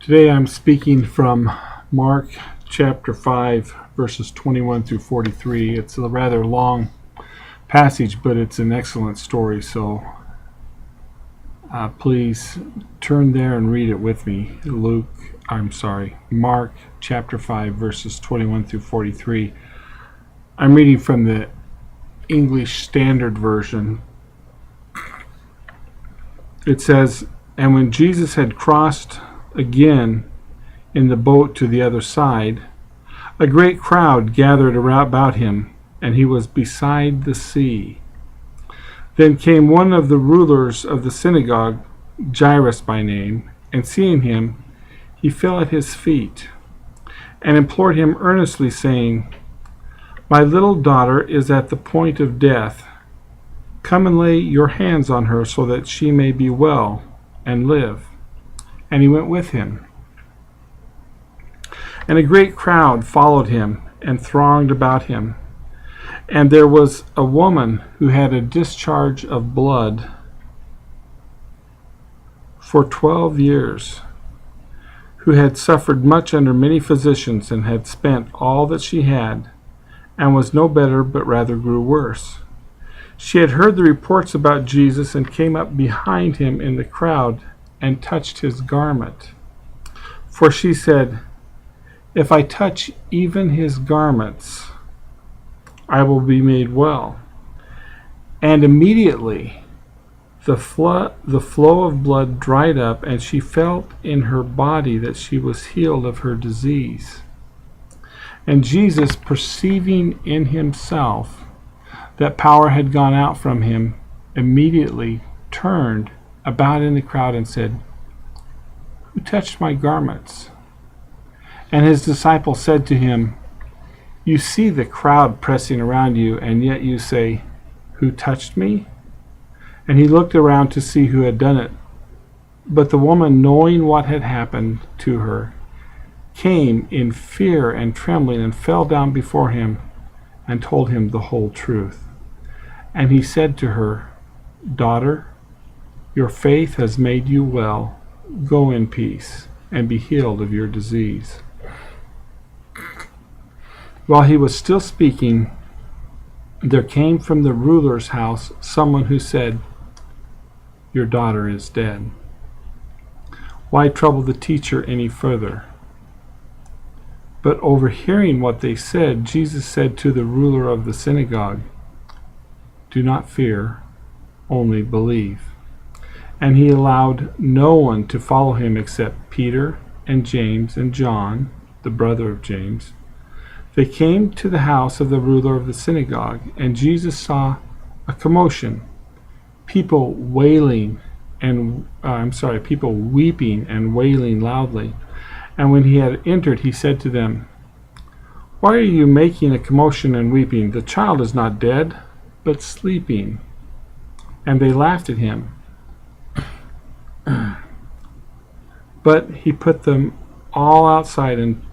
Today I'm speaking from Mark chapter 5, verses 21 through 43. It's a rather long passage, but it's an excellent story, so please turn there and read it with me. Mark chapter 5, verses 21 through 43. I'm reading from the English Standard Version. It says, "And when Jesus had crossed again in the boat to the other side, a great crowd gathered about him, and he was beside the sea. Then came one of the rulers of the synagogue, Jairus by name, and seeing him, he fell at his feet, and implored him earnestly, saying, 'My little daughter is at the point of death. Come and lay your hands on her, so that she may be well and live.' And he went with him. And a great crowd followed him and thronged about him. And there was a woman who had a discharge of blood for 12 years, who had suffered much under many physicians, and had spent all that she had, and was no better, but rather grew worse. She had heard the reports about Jesus, and came up behind him in the crowd, and touched his garment. For she said, 'If I touch even his garments, I will be made well.' And immediately the flow of blood dried up, and she felt in her body that she was healed of her disease. And Jesus, perceiving in himself that power had gone out from him, immediately turned about in the crowd and said, 'Who touched my garments?' And his disciples said to him, 'You see the crowd pressing around you, and yet you say, "Who touched me?"' And he looked around to see who had done it. But the woman, knowing what had happened to her, came in fear and trembling, and fell down before him, and told him the whole truth. And he said to her, 'Daughter, your faith has made you well. Go in peace, and be healed of your disease.' While he was still speaking, there came from the ruler's house someone who said, 'Your daughter is dead. Why trouble the teacher any further?' But overhearing what they said, Jesus said to the ruler of the synagogue, 'Do not fear, only believe.' And he allowed no one to follow him except Peter and James and John, the brother of James. They came to the house of the ruler of the synagogue, and Jesus saw a commotion, people weeping and wailing loudly. And when he had entered, he said to them, 'Why are you making a commotion and weeping? The child is not dead, but sleeping.' And they laughed at him. But he put them all outside, and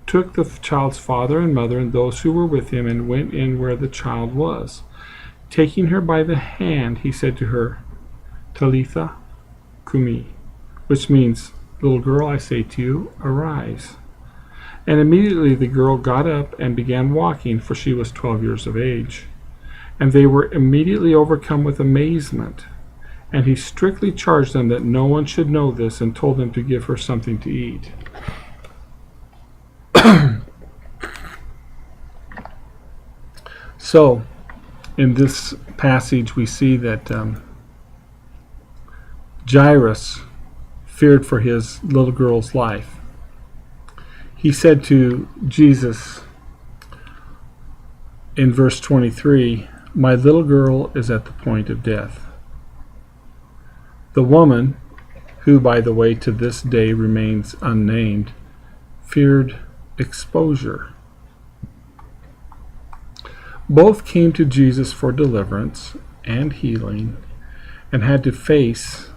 took the child's father and mother and those who were with him, and went in where the child was. Taking her by the hand, he said to her, 'Talitha cumi,' which means, 'Little girl, I say to you, arise.' And immediately the girl got up and began walking, for she was 12 years of age. And they were immediately overcome with amazement. And he strictly charged them that no one should know this, and told them to give her something to eat." So, in this passage, we see that Jairus feared for his little girl's life. He said to Jesus in verse 23, "My little girl is at the point of death." The woman, who, by the way, to this day remains unnamed, feared exposure. Both came to Jesus for deliverance and healing, and had to face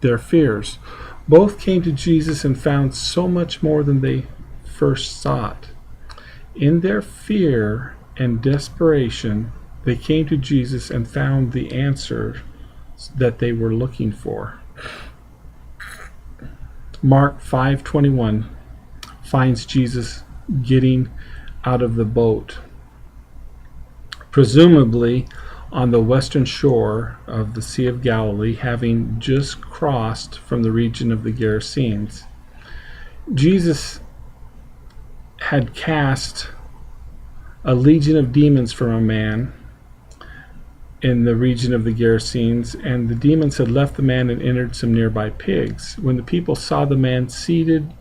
their fears. Both came to Jesus and found so much more than they first sought. In their fear and desperation, they came to Jesus and found the answer that they were looking for. Mark 5:21 finds Jesus getting out of the boat, presumably on the western shore of the Sea of Galilee, having just crossed from the region of the Gerasenes. Jesus had cast a legion of demons from a man in the region of the Gerasenes, and the demons had left the man and entered some nearby pigs. When the people saw the man seated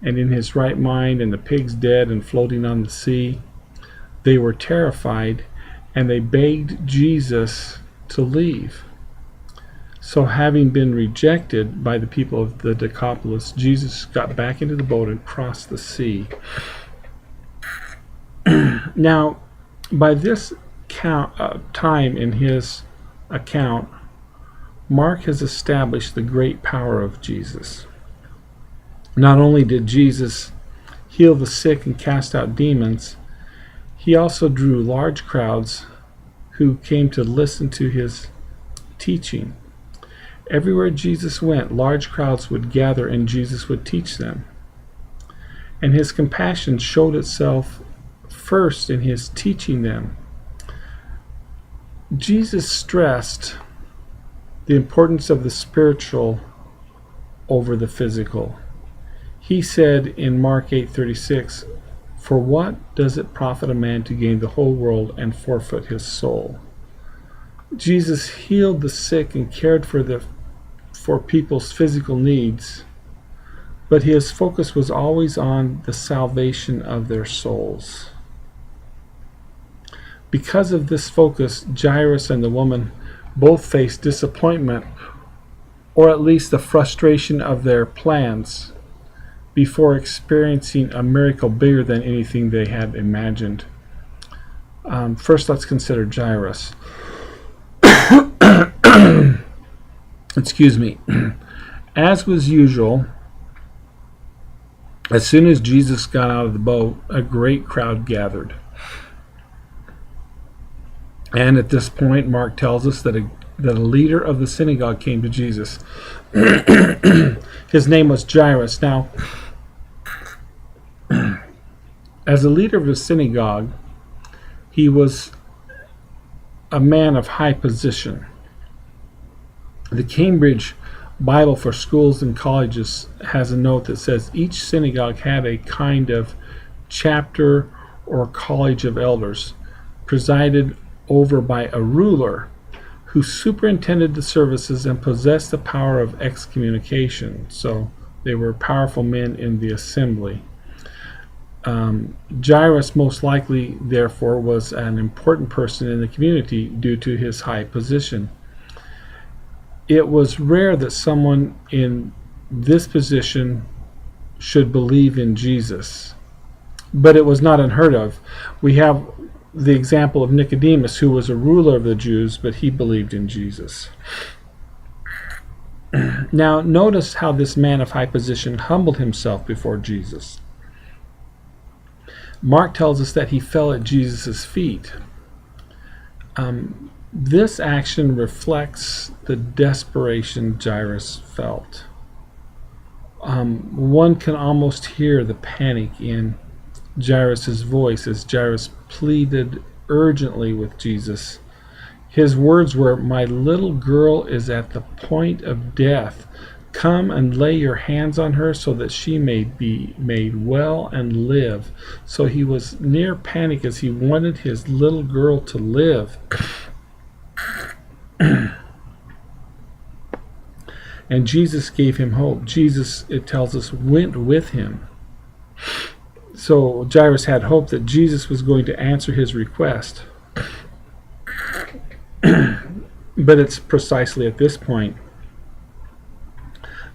and in his right mind, and the pigs dead and floating on the sea, they were terrified, and they begged Jesus to leave. So having been rejected by the people of the Decapolis, Jesus got back into the boat and crossed the sea. Now, by this time in his account, Mark has established the great power of Jesus. Not only did Jesus heal the sick and cast out demons, he also drew large crowds who came to listen to his teaching. Everywhere Jesus went, large crowds would gather and Jesus would teach them. And his compassion showed itself first in his teaching them. Jesus stressed the importance of the spiritual over the physical. He said in Mark 8:36, "For what does it profit a man to gain the whole world and forfeit his soul?" Jesus healed the sick and cared for people's physical needs, but his focus was always on the salvation of their souls. Because of this focus, Jairus and the woman both faced disappointment, or at least the frustration of their plans, before experiencing a miracle bigger than anything they had imagined. First, let's consider Jairus. Excuse me. As was usual, as soon as Jesus got out of the boat, a great crowd gathered. And at this point, Mark tells us that a leader of the synagogue came to Jesus. His name was Jairus. Now, as a leader of the synagogue, he was a man of high position. The Cambridge Bible for Schools and Colleges has a note that says each synagogue had a kind of chapter or college of elders, presided over by a ruler who superintended the services and possessed the power of excommunication. So they were powerful men in the assembly. Jairus most likely, therefore, was an important person in the community due to his high position. It was rare that someone in this position should believe in Jesus, but it was not unheard of. We have the example of Nicodemus, who was a ruler of the Jews, but he believed in Jesus. Now, notice how this man of high position humbled himself before Jesus. Mark tells us that he fell at Jesus' feet. This action reflects the desperation Jairus felt. One can almost hear the panic in Jairus' voice as Jairus pleaded urgently with Jesus. His words were, "My little girl is at the point of death. Come and lay your hands on her so that she may be made well and live." So he was near panic as he wanted his little girl to live. And Jesus gave him hope. Jesus, it tells us, went with him. So Jairus had hope that Jesus was going to answer his request. But it's precisely at this point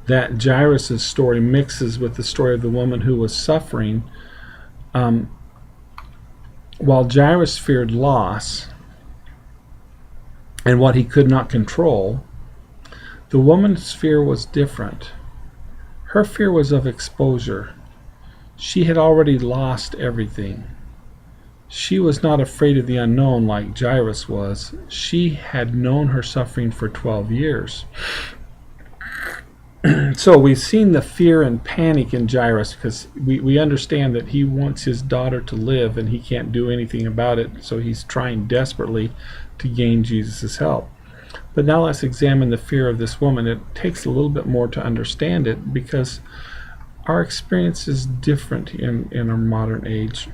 that Jairus' story mixes with the story of the woman who was suffering. While Jairus feared loss and what he could not control, the woman's fear was different. Her fear was of exposure. She had already lost everything. She was not afraid of the unknown like Jairus was. She had known her suffering for 12 years. So we've seen the fear and panic in Jairus, because we understand that he wants his daughter to live and he can't do anything about it, so he's trying desperately to gain Jesus' help. But now let's examine the fear of this woman. It takes a little bit more to understand it, because our experience is different in our modern age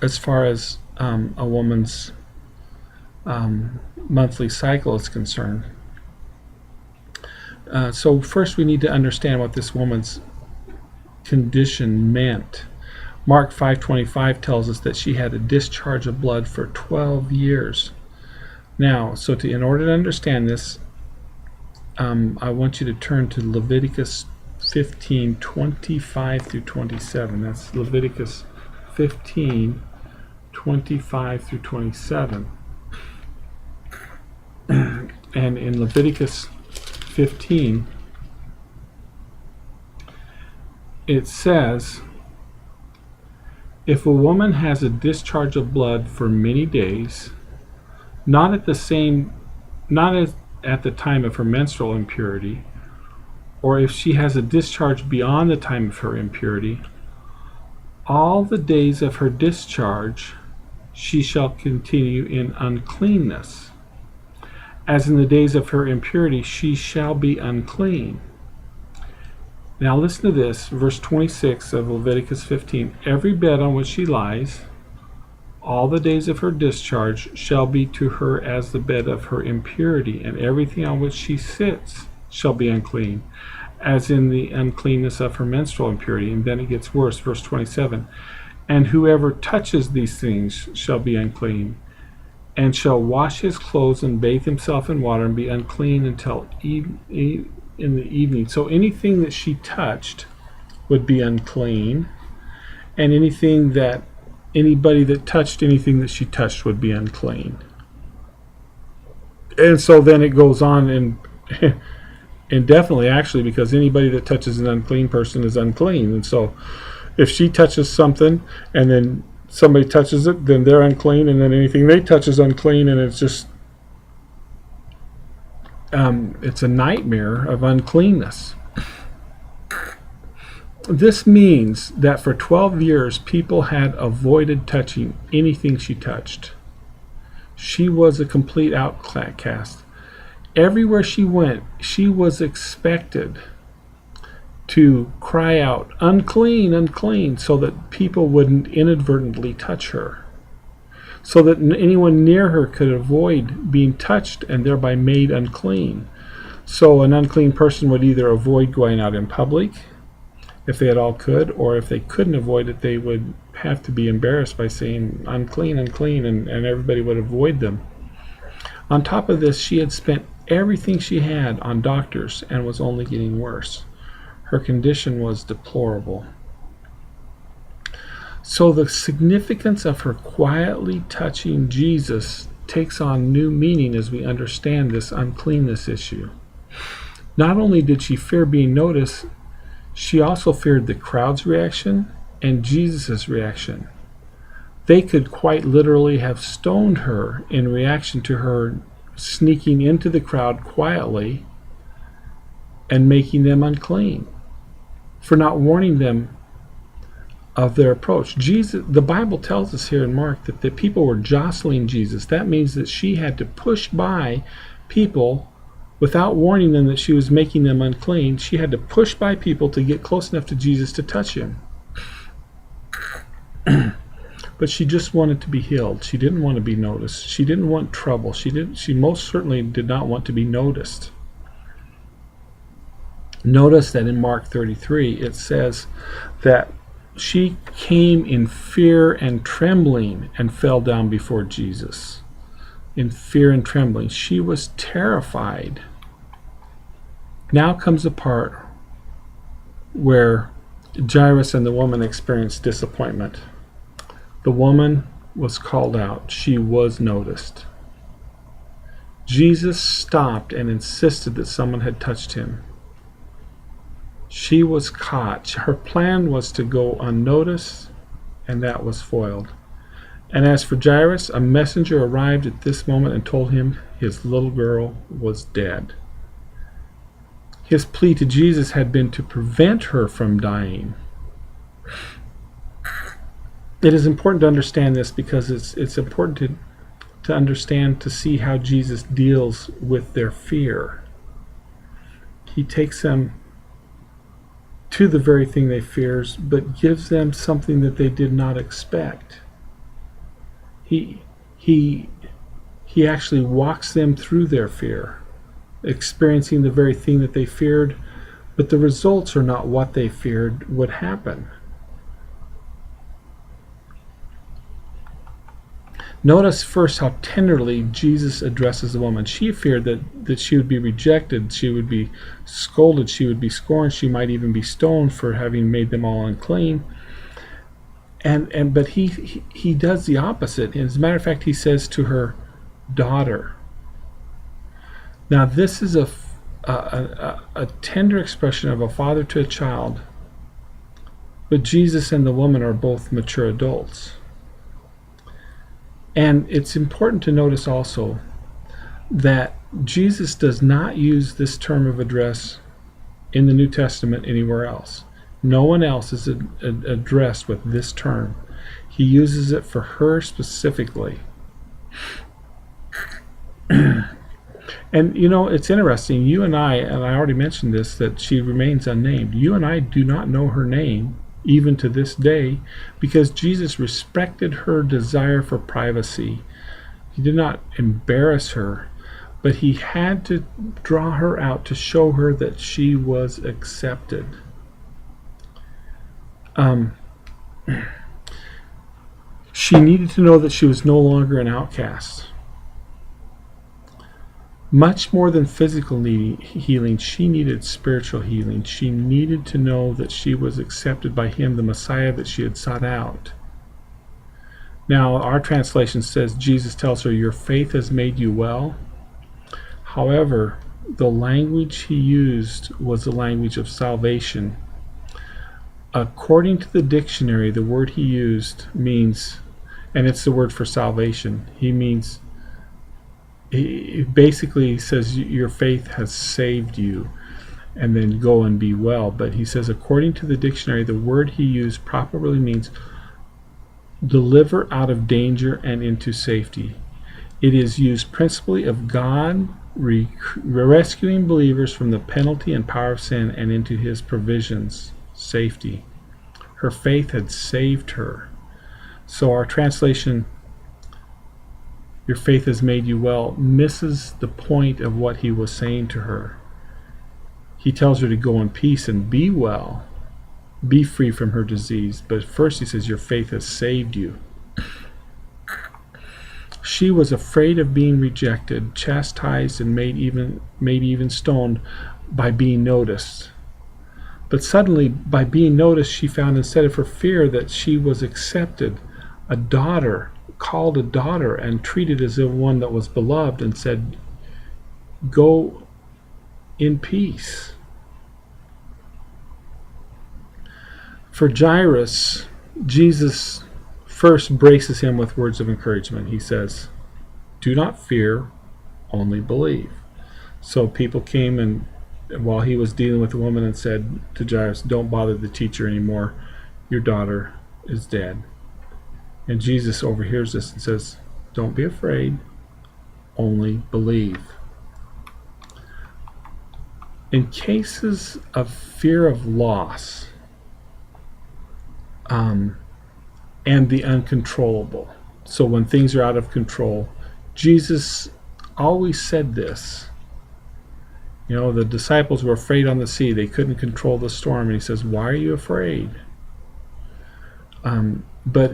as far as a woman's monthly cycle is concerned. So first we need to understand what this woman's condition meant. Mark 5:25 tells us that she had a discharge of blood for 12 years. Now, in order to understand this, I want you to turn to Leviticus 15:25 through 27. That's Leviticus 15:25 through 27. And in Leviticus 15, it says, if a woman has a discharge of blood for many days, not at the time of her menstrual impurity, or if she has a discharge beyond the time of her impurity, all the days of her discharge she shall continue in uncleanness. As in the days of her impurity, she shall be unclean. Now listen to this, verse 26 of Leviticus 15. Every bed on which she lies, all the days of her discharge, shall be to her as the bed of her impurity, and everything on which she sits shall be unclean, as in the uncleanness of her menstrual impurity. And then it gets worse, verse 27. And whoever touches these things shall be unclean, and shall wash his clothes and bathe himself in water and be unclean until in the evening. So anything that she touched would be unclean, and anybody that touched anything that she touched would be unclean. And so then it goes on and indefinitely, actually, because anybody that touches an unclean person is unclean. And so if she touches something and then somebody touches it, then they're unclean, and then anything they touch is unclean, and it's just it's a nightmare of uncleanness. This means that for 12 years people had avoided touching anything she touched. She was a complete outcast. Everywhere she went, she was expected to cry out, unclean, unclean, so that people wouldn't inadvertently touch her, so that anyone near her could avoid being touched and thereby made unclean. So an unclean person would either avoid going out in public, if they at all could, or if they couldn't avoid it, they would have to be embarrassed by saying unclean, unclean, and everybody would avoid them. On top of this, she had spent everything she had on doctors and was only getting worse. Her condition was deplorable. So the significance of her quietly touching Jesus takes on new meaning as we understand this uncleanness issue. Not only did she fear being noticed, she also feared the crowd's reaction and Jesus' reaction. They could quite literally have stoned her in reaction to her sneaking into the crowd quietly and making them unclean, for not warning them of their approach. The Bible tells us here in Mark that the people were jostling Jesus. That means that she had to push by people without warning them that she was making them unclean. She had to push by people to get close enough to Jesus to touch him. But she just wanted to be healed. She didn't want to be noticed. She didn't want trouble. She most certainly did not want to be noticed. Notice that in Mark 33 it says that she came in fear and trembling and fell down before Jesus. In fear and trembling. She was terrified. Now comes the part where Jairus and the woman experienced disappointment. The woman was called out. She was noticed. Jesus stopped and insisted that someone had touched him. She was caught. Her plan was to go unnoticed, and that was foiled. And as for Jairus, a messenger arrived at this moment and told him his little girl was dead. His plea to Jesus had been to prevent her from dying. It is important to understand this because it's important to understand, to see how Jesus deals with their fear. He takes them to the very thing they fears, but gives them something that they did not expect. He actually walks them through their fear, experiencing the very thing that they feared, but the results are not what they feared would happen. Notice first how tenderly Jesus addresses the woman. She feared that she would be rejected, she would be scolded, she would be scorned, she might even be stoned for having made them all unclean. But he does the opposite. As a matter of fact, he says to her, daughter. Now this is a tender expression of a father to a child, but Jesus and the woman are both mature adults. And it's important to notice also that Jesus does not use this term of address in the New Testament anywhere else. No one else is addressed with this term. He uses it for her specifically. And it's interesting. You and I already mentioned this, that she remains unnamed. You and I do not know her name, even to this day, because Jesus respected her desire for privacy. He did not embarrass her, but he had to draw her out to show her that she was accepted. She needed to know that she was no longer an outcast. Much more than physical healing, she needed spiritual healing. She needed to know that she was accepted by him, the Messiah that she had sought out. Now, our translation says, Jesus tells her, your faith has made you well. However, the language he used was the language of salvation. According to the dictionary, the word he used means, and it's the word for salvation, he basically says your faith has saved you, and then go and be well. But he says, according to the dictionary, the word he used properly means deliver out of danger and into safety. It is used principally of God rescuing believers from the penalty and power of sin and into his provisions, safety. Her faith had saved her. So our translation, your faith has made you well, misses the point of what he was saying to her. He tells her to go in peace and be well, be free from her disease. But first he says, your faith has saved you. She was afraid of being rejected, chastised, and maybe even stoned by being noticed. But suddenly, by being noticed, she found, instead of her fear, that she was accepted, a daughter, called a daughter, and treated as if one that was beloved, and said, go in peace. For Jairus, Jesus first braces him with words of encouragement. He says, do not fear, only believe. So people came, and while he was dealing with the woman, and said to Jairus, don't bother the teacher anymore, your daughter is dead. And Jesus overhears this and says, don't be afraid, only believe. In cases of fear of loss and the uncontrollable, so when things are out of control, Jesus always said this. The disciples were afraid on the sea. They couldn't control the storm. And he says, why are you afraid? But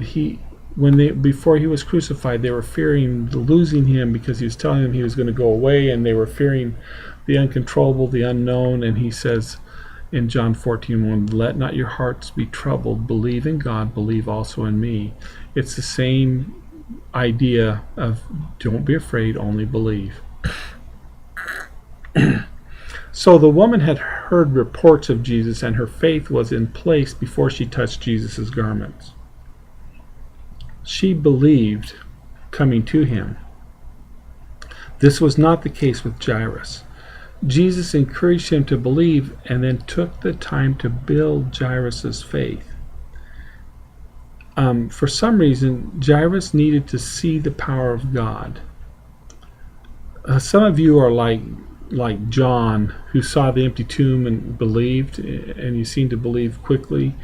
before he was crucified, they were fearing losing him, because he was telling them he was going to go away, and they were fearing the uncontrollable, the unknown. And he says in John 14:1, let not your hearts be troubled. Believe in God, believe also in me. It's the same idea of don't be afraid, only believe. So the woman had heard reports of Jesus, and her faith was in place before she touched Jesus' garments. She believed coming to him. This was not the case with Jairus. Jesus encouraged him to believe and then took the time to build Jairus' faith. For some reason, Jairus needed to see the power of God. Some of you are like John, who saw the empty tomb and believed, and you seem to believe quickly.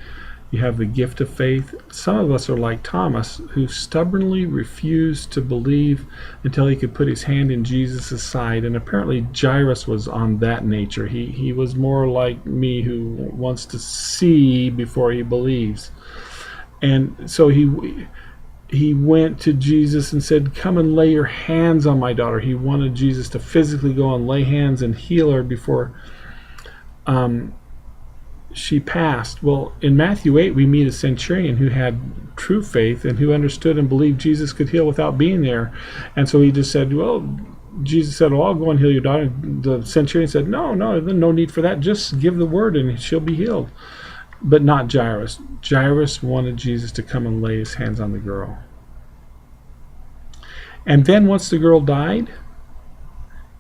You have the gift of faith. Some of us are like Thomas, who stubbornly refused to believe until he could put his hand in Jesus' side. And apparently Jairus was on that nature. He was more like me, who wants to see before he believes. And so he went to Jesus and said, "Come and lay your hands on my daughter." He wanted Jesus to physically go and lay hands and heal her before she passed. Well, in Matthew 8, we meet a centurion who had true faith and who understood and believed Jesus could heal without being there. And so he just said, Jesus said, "Well, I'll go and heal your daughter." The centurion said, no need for that. Just give the word and she'll be healed. But not Jairus. Jairus wanted Jesus to come and lay his hands on the girl. And then once the girl died,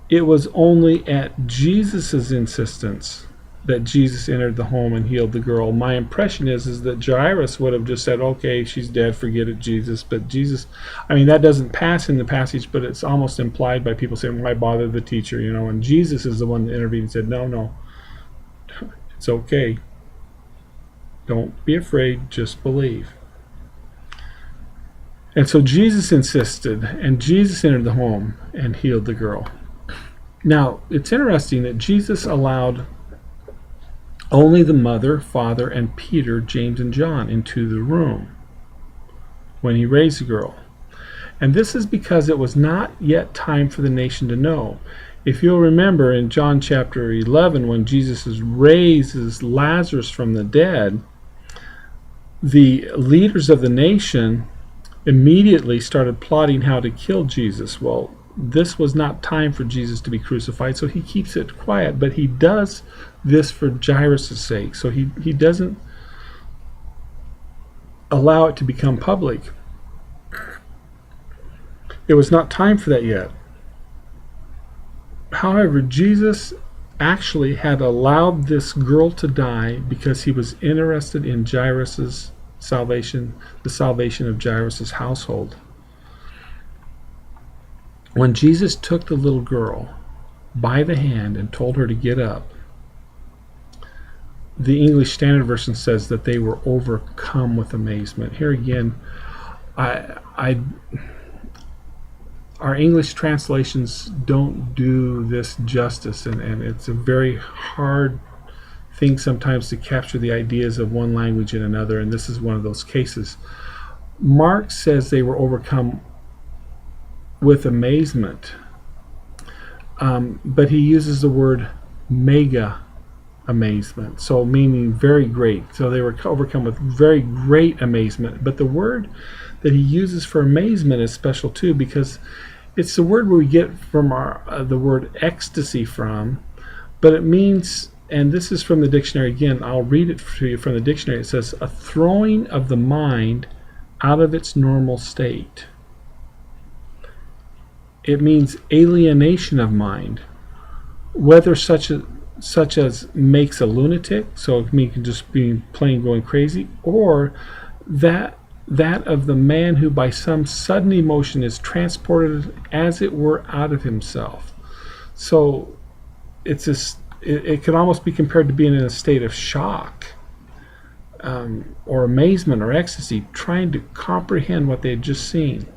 it was only at Jesus' insistence that Jesus entered the home and healed the girl. My impression is that Jairus would have just said, "Okay, she's dead, forget it, Jesus." But Jesus, that doesn't pass in the passage, but it's almost implied by people saying, "Why bother the teacher?" And Jesus is the one that intervened and said, No, it's okay. Don't be afraid, just believe. And so Jesus insisted, and Jesus entered the home and healed the girl. Now, it's interesting that Jesus allowed only the mother, father, and Peter, James, and John into the room when he raised the girl. And this is because it was not yet time for the nation to know. If you'll remember in John chapter 11, when Jesus raises Lazarus from the dead, the leaders of the nation immediately started plotting how to kill Jesus. Well, this was not time for Jesus to be crucified, so he keeps it quiet, but he does this for Jairus' sake. So he doesn't allow it to become public. It was not time for that yet. However, Jesus actually had allowed this girl to die because he was interested in Jairus' salvation, the salvation of Jairus' household. When Jesus took the little girl by the hand and told her to get up, the English Standard Version says that they were overcome with amazement. Here again, our English translations don't do this justice, and it's a very hard thing sometimes to capture the ideas of one language in another, and this is one of those cases. Mark says they were overcome with amazement, but he uses the word mega amazement, so meaning very great. So they were overcome with very great amazement. But the word that he uses for amazement is special too, because it's the word where we get from the word ecstasy from, but it means, and this is from the dictionary again, I'll read it to you from the dictionary. It says, a throwing of the mind out of its normal state. It means alienation of mind, whether such as makes a lunatic, so it can just be plain going crazy, or that of the man who by some sudden emotion is transported as it were out of himself. So it could almost be compared to being in a state of shock, or amazement or ecstasy, trying to comprehend what they had just seen.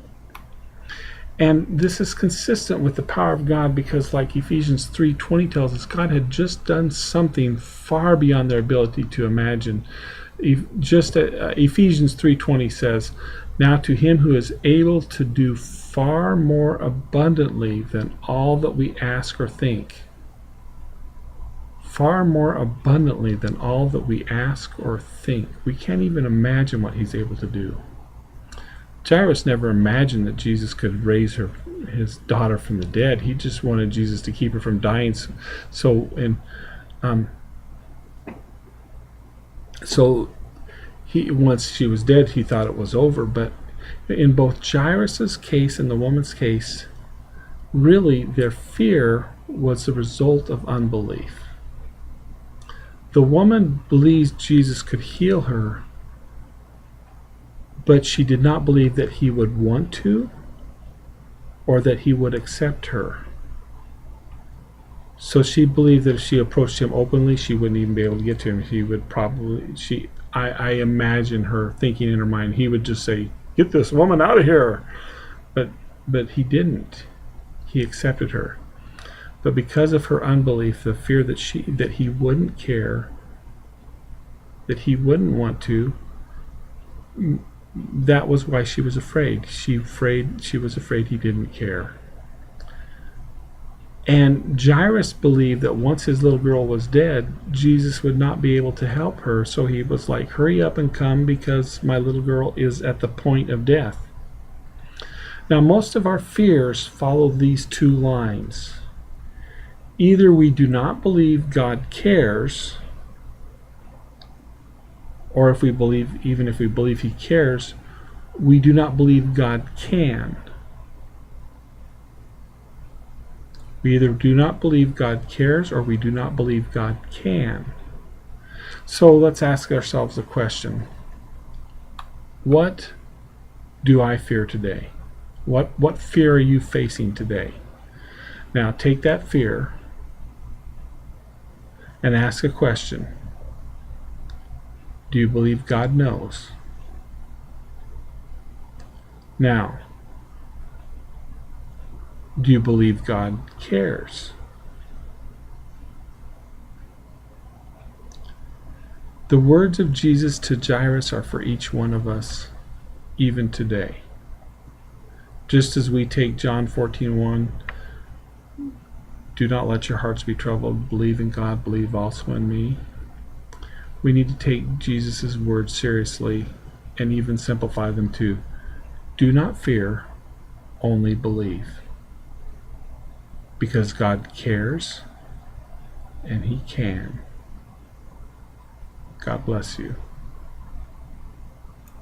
And this is consistent with the power of God, because like Ephesians 3:20 tells us, God had just done something far beyond their ability to imagine. Ephesians 3:20 says, "Now to him who is able to do far more abundantly than all that we ask or think." Far more abundantly than all that we ask or think. We can't even imagine what he's able to do. Jairus never imagined that Jesus could raise his daughter from the dead. He just wanted Jesus to keep her from dying. So once she was dead, he thought it was over. But in both Jairus' case and the woman's case, really their fear was the result of unbelief. The woman believes Jesus could heal her, but she did not believe that he would want to or that he would accept her. So she believed that if she approached him openly, she wouldn't even be able to get to him. I imagine her thinking in her mind, he would just say, "Get this woman out of here." But he didn't. He accepted her. But because of her unbelief, the fear that he wouldn't care, that he wouldn't want to, that was why she was afraid. She was afraid he didn't care. And Jairus believed that once his little girl was dead, Jesus would not be able to help her. So he was like, "Hurry up and come, because my little girl is at the point of death." Now, most of our fears follow these two lines. Either we do not believe God cares, or even if we believe he cares, we do not believe God can. We either do not believe God cares, or we do not believe God can. So let's ask ourselves a question. What do I fear today? What fear are you facing today? Now take that fear and ask a question. Do you believe God knows? Now, do you believe God cares? The words of Jesus to Jairus are for each one of us, even today. Just as we take John 14:1, do not let your hearts be troubled, believe in God, believe also in me. We need to take Jesus' words seriously and even simplify them to, do not fear, only believe. Because God cares and he can. God bless you.